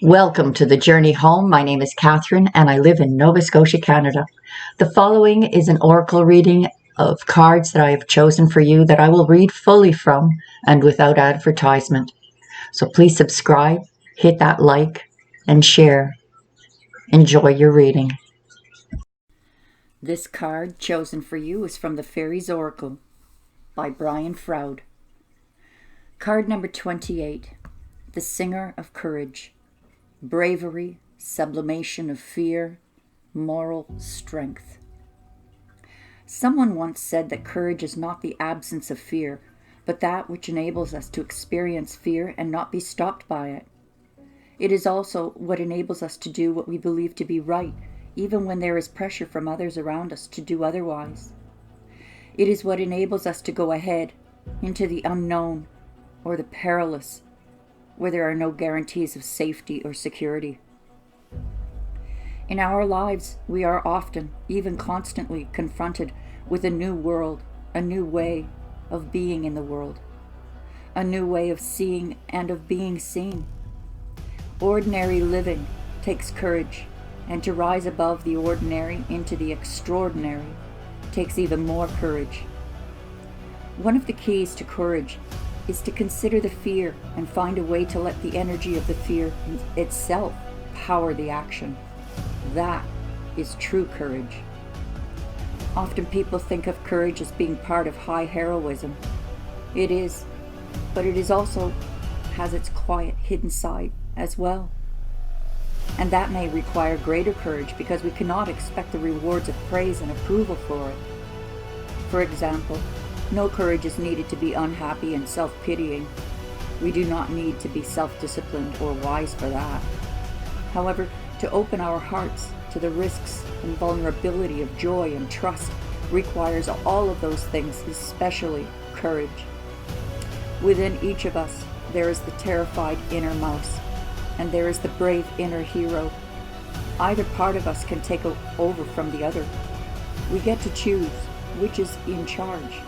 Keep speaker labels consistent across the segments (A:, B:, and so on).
A: Welcome to the journey home. My name is Catherine and I live in Nova Scotia, Canada. The following is an oracle reading of cards that I have chosen for you that I will read fully from and without advertisement. So please subscribe, hit that like, and share. Enjoy your reading.
B: This card chosen for you is from the Fairies Oracle by Brian Froud. Card number 28, the Singer of Courage. Bravery, sublimation of fear, moral strength. Someone once said that courage is not the absence of fear, but that which enables us to experience fear and not be stopped by it. It is also what enables us to do what we believe to be right, even when there is pressure from others around us to do otherwise. It is what enables us to go ahead into the unknown or the perilous, where there are no guarantees of safety or security. In our lives, we are often, even constantly, confronted with a new world, a new way of being in the world, a new way of seeing and of being seen. Ordinary living takes courage, and to rise above the ordinary into the extraordinary takes even more courage. One of the keys to courage is to consider the fear and find a way to let the energy of the fear itself power the action. That is true courage. Often people think of courage as being part of high heroism. It is, but it is also has its quiet, hidden side as well. And that may require greater courage because we cannot expect the rewards of praise and approval for it. For example, no courage is needed to be unhappy and self-pitying. We do not need to be self-disciplined or wise for that. However, to open our hearts to the risks and vulnerability of joy and trust requires all of those things, especially courage. Within each of us, there is the terrified inner mouse, and there is the brave inner hero. Either part of us can take over from the other. We get to choose which is in charge.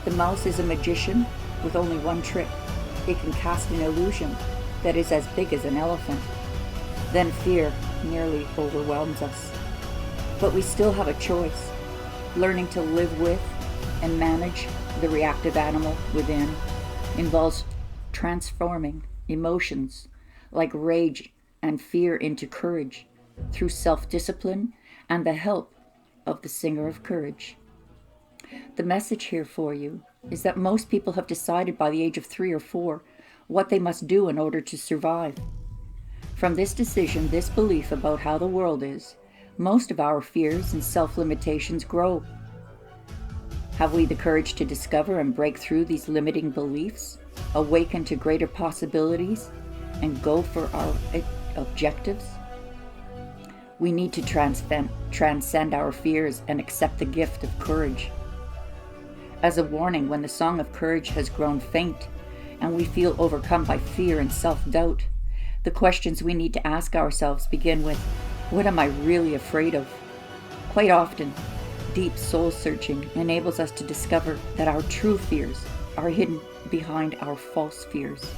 B: The mouse is a magician with only one trick. It can cast an illusion that is as big as an elephant. Then fear nearly overwhelms us. But we still have a choice. Learning to live with and manage the reactive animal within involves transforming emotions like rage and fear into courage through self-discipline and the help of the Singer of Courage. The message here for you is that most people have decided by the age of 3 or 4 what they must do in order to survive. From this decision, this belief about how the world is, most of our fears and self-limitations grow. Have we the courage to discover and break through these limiting beliefs, awaken to greater possibilities, and go for our objectives? We need to transcend our fears and accept the gift of courage. As a warning, when the song of courage has grown faint and we feel overcome by fear and self-doubt, the questions we need to ask ourselves begin with, what am I really afraid of? Quite often, deep soul searching enables us to discover that our true fears are hidden behind our false fears.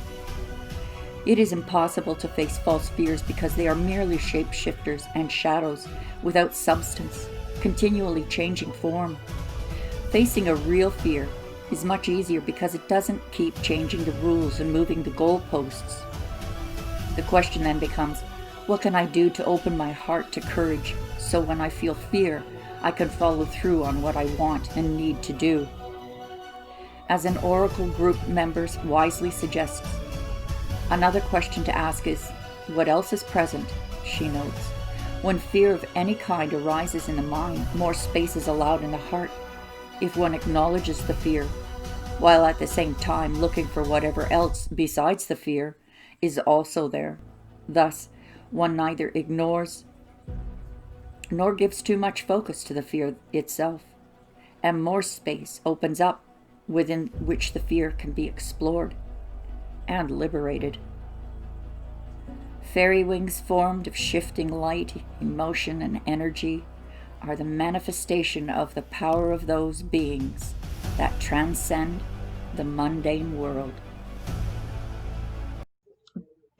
B: It is impossible to face false fears because they are merely shapeshifters and shadows without substance, continually changing form. Facing a real fear is much easier because it doesn't keep changing the rules and moving the goalposts. The question then becomes, what can I do to open my heart to courage so when I feel fear, I can follow through on what I want and need to do? As an Oracle group member wisely suggests, another question to ask is, what else is present? She notes, when fear of any kind arises in the mind, more space is allowed in the heart. If one acknowledges the fear, while at the same time looking for whatever else besides the fear is also there. Thus, one neither ignores nor gives too much focus to the fear itself, and more space opens up within which the fear can be explored and liberated. Fairy wings formed of shifting light, emotion, and energy are the manifestation of the power of those beings that transcend the mundane world.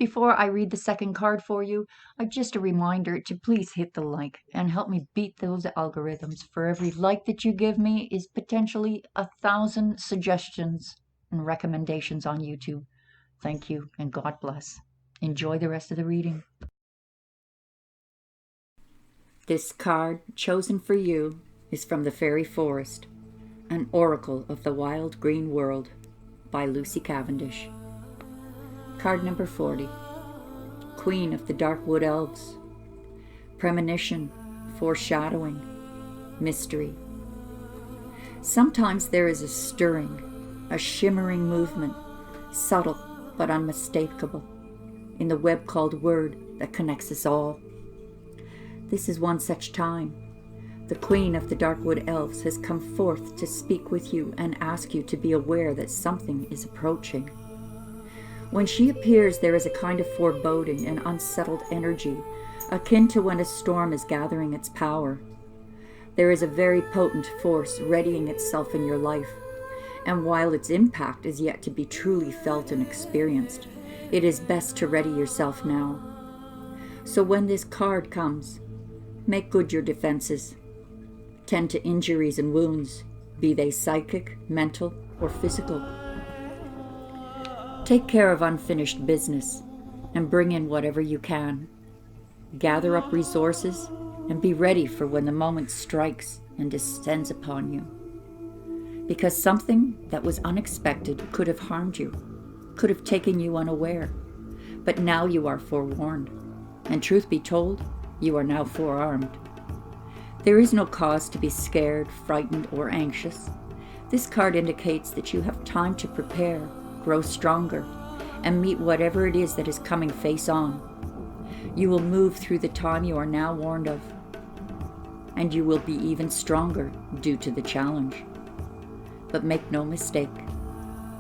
A: Before I read the second card for you, just a reminder to please hit the like and help me beat those algorithms. For every like that you give me is potentially 1,000 suggestions and recommendations on YouTube. Thank you and God bless. Enjoy the rest of the reading.
B: This card chosen for you is from the Fairy Forest, an oracle of the wild green world by Lucy Cavendish. Card number 40, Queen of the Darkwood Elves. Premonition, foreshadowing, mystery. Sometimes there is a stirring, a shimmering movement, subtle but unmistakable, in the web called word that connects us all. This is one such time. The Queen of the Darkwood Elves has come forth to speak with you and ask you to be aware that something is approaching. When she appears, there is a kind of foreboding and unsettled energy, akin to when a storm is gathering its power. There is a very potent force readying itself in your life, and while its impact is yet to be truly felt and experienced, it is best to ready yourself now. So when this card comes, make good your defenses. Tend to injuries and wounds, be they psychic, mental, or physical. Take care of unfinished business and bring in whatever you can. Gather up resources and be ready for when the moment strikes and descends upon you. Because something that was unexpected could have harmed you, could have taken you unaware. But now you are forewarned, and truth be told, you are now forearmed. There is no cause to be scared, frightened, or anxious. This card indicates that you have time to prepare, grow stronger, and meet whatever it is that is coming face on. You will move through the time you are now warned of, and you will be even stronger due to the challenge. But make no mistake,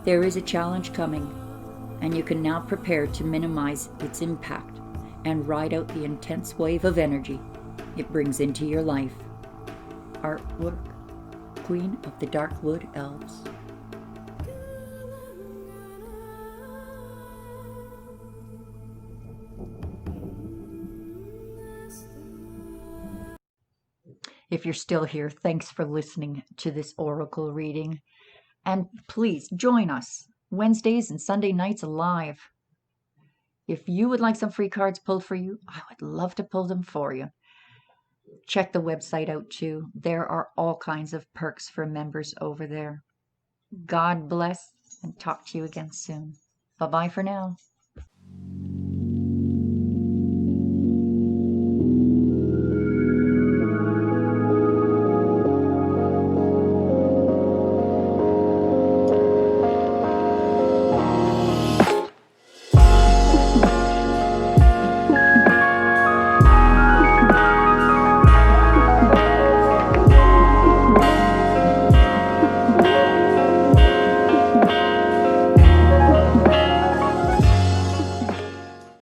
B: there is a challenge coming, and you can now prepare to minimize its impact and ride out the intense wave of energy it brings into your life. Artwork, Queen of the Darkwood Elves.
A: If you're still here, thanks for listening to this oracle reading. And please join us Wednesdays and Sunday nights live. If you would like some free cards pulled for you, I would love to pull them for you. Check the website out too. There are all kinds of perks for members over there. God bless and talk to you again soon. Bye-bye for now.